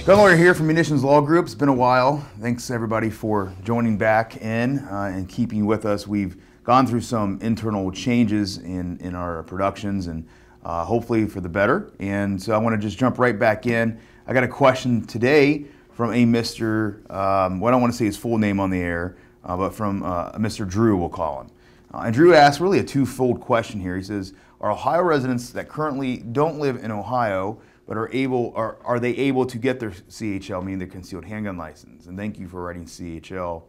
Gun lawyer here from Munitions Law Group. It's been a while. Thanks everybody for joining back in and keeping with us. We've gone through some internal changes in our productions and hopefully for the better. And so I want to just jump right back in. I got a question today from a Mr. Well, I don't want to say his full name on the air, but from Mr. Drew, we'll call him. And Drew asked really a twofold question here. He says, are Ohio residents that currently don't live in Ohio but are they able to get their CHL, meaning their concealed handgun license? And thank you for writing CHL.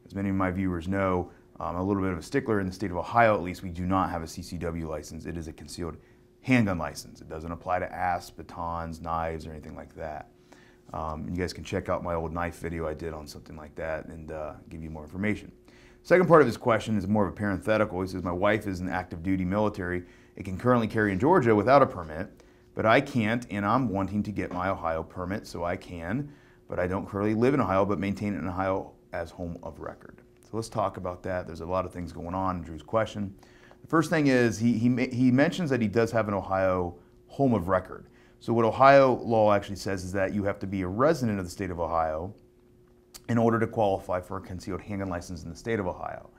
As many of my viewers know, I'm a little bit of a stickler. In the state of Ohio, at least, we do not have a CCW license. It is a concealed handgun license. It doesn't apply to asps, batons, knives, or anything like that. You guys can check out my old knife video I did on something like that and give you more information. Second part of his question is more of a parenthetical. He says, my wife is in active duty military. It can currently carry in Georgia without a permit, but I can't, and I'm wanting to get my Ohio permit, so I can, but I don't currently live in Ohio, but maintain it in Ohio as home of record. So let's talk about that. There's a lot of things going on in Drew's question. The first thing is he mentions that he does have an Ohio home of record. So what Ohio law actually says is that you have to be a resident of the state of Ohio in order to qualify for a concealed handgun license in the state of Ohio.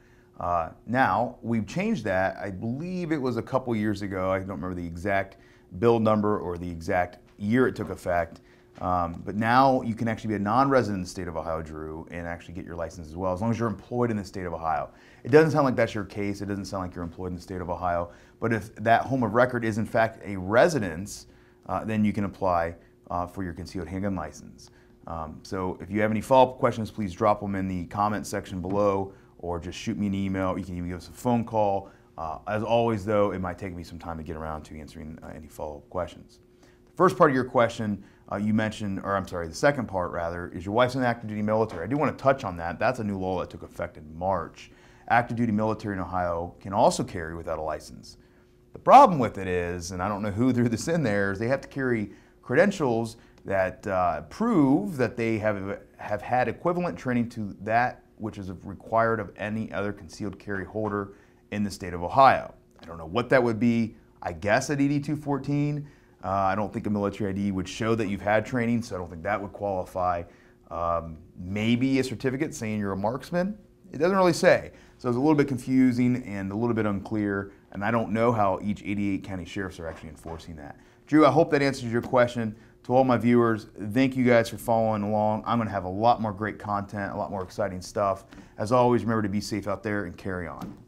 Now, we've changed that. I believe it was a couple years ago. I don't remember the exact bill number or the exact year it took effect. But now you can actually be a non-resident in the state of Ohio, Drew, and actually get your license as well, as long as you're employed in the state of Ohio. It doesn't sound like that's your case. It doesn't sound like you're employed in the state of Ohio. But if that home of record is in fact a residence, then you can apply for your concealed handgun license. So if you have any follow-up questions, please drop them in the comment section below or just shoot me an email. You can even give us a phone call. As always, though, it might take me some time to get around to answering any follow-up questions. The first part of your question you mentioned, or I'm sorry, the second part rather, is your wife's in the active duty military. I do want to touch on that. That's a new law that took effect in March. Active duty military in Ohio can also carry without a license. The problem with it is, and I don't know who threw this in there, is they have to carry credentials that prove that they have had equivalent training to that which is required of any other concealed carry holder in the state of Ohio. I don't know what that would be. I guess at ED 214. I don't think a military ID would show that you've had training, so I don't think that would qualify. Maybe a certificate saying you're a marksman. It doesn't really say. So it's a little bit confusing and a little bit unclear, and I don't know how each 88 county sheriffs are actually enforcing that. Drew, I hope that answers your question. To all my viewers, thank you guys for following along. I'm going to have a lot more great content, a lot more exciting stuff. As always, remember to be safe out there and carry on.